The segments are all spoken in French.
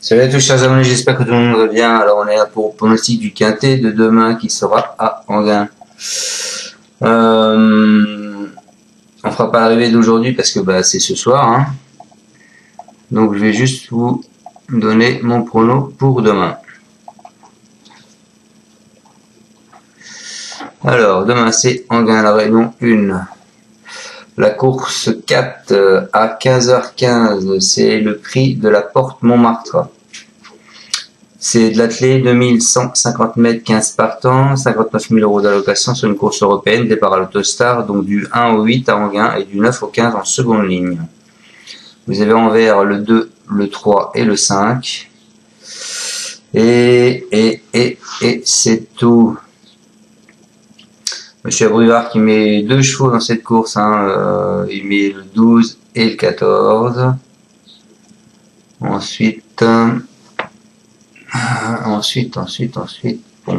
Salut à tous chers abonnés, j'espère que tout le monde va bien. Alors on est là pour le pronostic du quintet de demain qui sera à Enghien. On fera pas l'arrivée d'aujourd'hui parce que c'est ce soir. Hein. Donc je vais juste vous donner mon prono pour demain. Alors demain c'est Enghien, la réunion 1. La course 4 à 15h15, c'est le prix de la Porte Montmartre. C'est de l'athlé, 2150 mètres, 15 partants, 59 000 € d'allocation sur une course européenne, départ à l'Autostar, donc du 1 au 8 à Enghien et du 9 au 15 en seconde ligne. Vous avez en vert le 2, le 3 et le 5. Et c'est tout. Monsieur Abrivard qui met 2 chevaux dans cette course, hein. Il met le 12 et le 14. Ensuite, bon,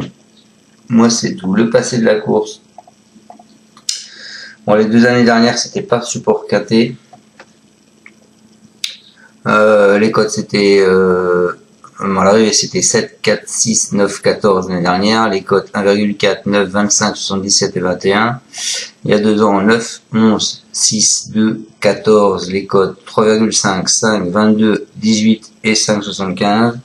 moi c'est tout. Le passé de la course. Bon, les 2 années dernières, c'était pas support quinté. Les codes c'était à l'arrivée c'était 7, 4, 6, 9, 14 l'année dernière. Les codes 1,4, 9, 25, 77 et 21. Il y a 2 ans 9, 11, 6, 2, 14. Les codes 3,5, 5, 22, 18 et 5, 75.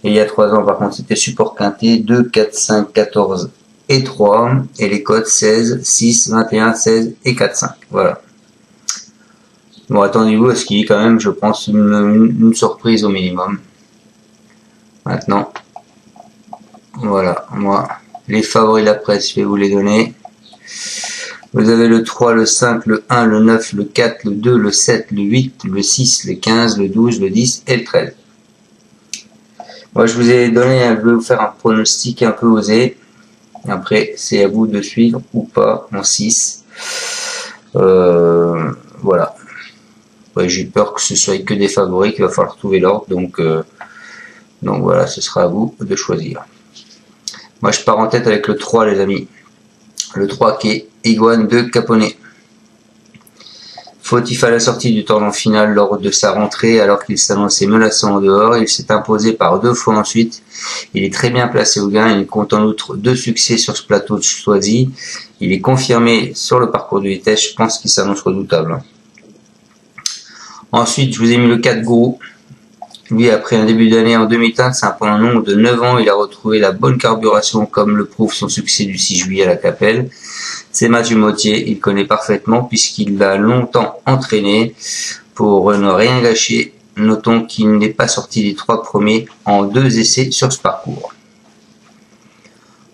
Et il y a 3 ans par contre c'était support quinté 2, 4, 5, 14 et 3. Et les codes 16, 6, 21, 16 et 4, 5. Voilà. Bon, attendez-vous à ce qu'il y ait quand même, je pense, une surprise au minimum. Maintenant, voilà, moi, les favoris de la presse, je vais vous les donner. Vous avez le 3, le 5, le 1, le 9, le 4, le 2, le 7, le 8, le 6, le 15, le 12, le 10 et le 13. Moi, je vous ai donné, je vais vous faire un pronostic un peu osé. Après, c'est à vous de suivre ou pas en 6. Voilà. Ouais, j'ai peur que ce soit que des favoris, qu'il va falloir trouver l'ordre. Donc voilà, ce sera à vous de choisir. Moi, je pars en tête avec le 3, les amis. Le 3 qui est Iguane de Caponnet. Fautif à la sortie du tournant final lors de sa rentrée, alors qu'il s'annonçait menaçant en dehors, il s'est imposé par 2 fois ensuite. Il est très bien placé au gain, il compte en outre 2 succès sur ce plateau de Choisy. Il est confirmé sur le parcours de vitesse, je pense qu'il s'annonce redoutable. Ensuite, je vous ai mis le 4 Gourou. Lui, après un début d'année en demi-teinte, c'est un point long de 9 ans, il a retrouvé la bonne carburation comme le prouve son succès du 6 juillet à la Capelle. C'est Mathieu Mottier, il connaît parfaitement puisqu'il l'a longtemps entraîné pour ne rien gâcher. Notons qu'il n'est pas sorti des 3 premiers en 2 essais sur ce parcours.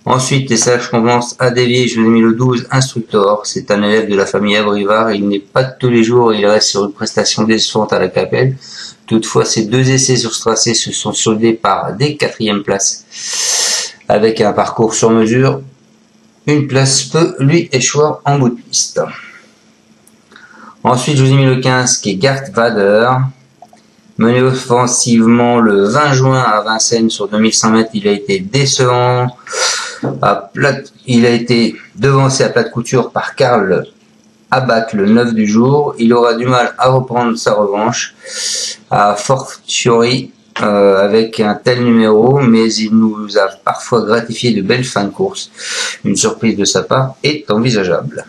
Ensuite, et ça je commence à dévier, je vous ai mis le 12 Instructor, c'est un élève de la famille Abrivard, il n'est pas de tous les jours, il reste sur une prestation décevante à la Capelle. Toutefois, ces 2 essais sur ce tracé se sont soldés par des 4e places. Avec un parcours sur mesure, une place peut lui échouer en bout de piste. Ensuite, je vous ai mis le 15 qui est Gart Vader. Mené offensivement le 20 juin à Vincennes sur 2100 mètres, il a été décevant. Il a été devancé à plate couture par Karl Abak le 9 du jour. Il aura du mal à reprendre sa revanche à Fortiori avec un tel numéro, mais il nous a parfois gratifié de belles fins de course. Une surprise de sa part est envisageable.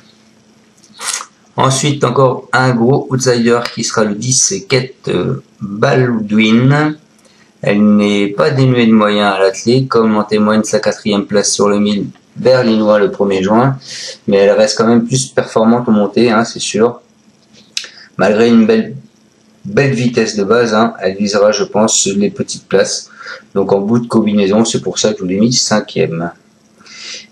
Ensuite, encore un gros outsider qui sera le 10, c'est Kate Baldwin. Elle n'est pas dénuée de moyens à l'athlé, comme en témoigne sa 4e place sur le 1000 berlinois le 1er juin. Mais elle reste quand même plus performante au montée, hein, c'est sûr. Malgré une belle vitesse de base, hein, elle visera, je pense, les petites places. Donc en bout de combinaison, c'est pour ça que je vous l'ai mis 5e.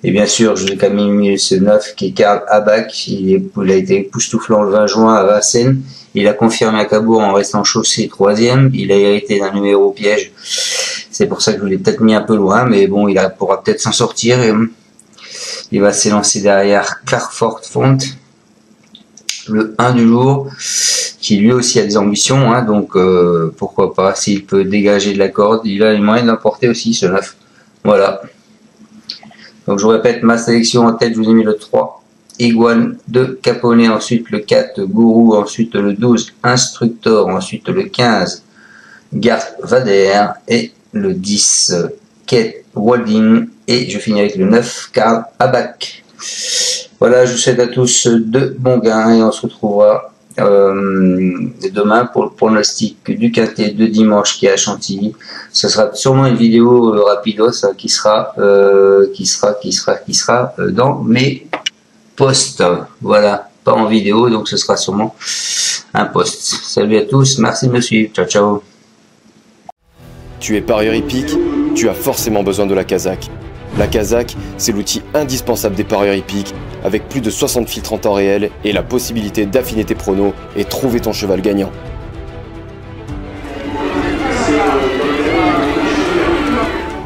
Et bien sûr, je vous ai quand même mis ce 9 qui est Karl Abak. Il a été époustouflant le 20 juin à Vincennes. Il a confirmé à Cabourg en restant chaussé 3e. Il a hérité d'un numéro piège. C'est pour ça que je l'ai peut-être mis un peu loin. Mais bon, il pourra peut-être s'en sortir. Et il va s'élancer derrière Clarford Font, le 1 du jour, qui lui aussi a des ambitions. Hein, donc pourquoi pas, s'il peut dégager de la corde. Il a les moyens d'emporter aussi ce 9. Voilà. Donc je vous répète ma sélection en tête, je vous ai mis le 3 Iguane de Caponnet, ensuite le 4 Gourou, ensuite le 12 Instructor, ensuite le 15 Garth Vader et le 10 Kate Walding, et je finis avec le 9 Karl Habak. Voilà, je vous souhaite à tous de bons gains et on se retrouvera demain pour le pronostic du quintet de dimanche qui est à Chantilly. Ce sera sûrement une vidéo rapidos qui sera dans mes posts. Voilà, pas en vidéo, donc ce sera sûrement un post. Salut à tous, merci de me suivre. Ciao ciao. Tu es parieur hippique, tu as forcément besoin de la Kazakh. La Kazakh, c'est l'outil indispensable des parieurs hippiques, avec plus de 60 filtres en temps réel et la possibilité d'affiner tes pronos et trouver ton cheval gagnant.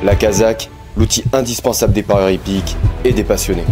La Kazakh, l'outil indispensable des parieurs hippiques et des passionnés.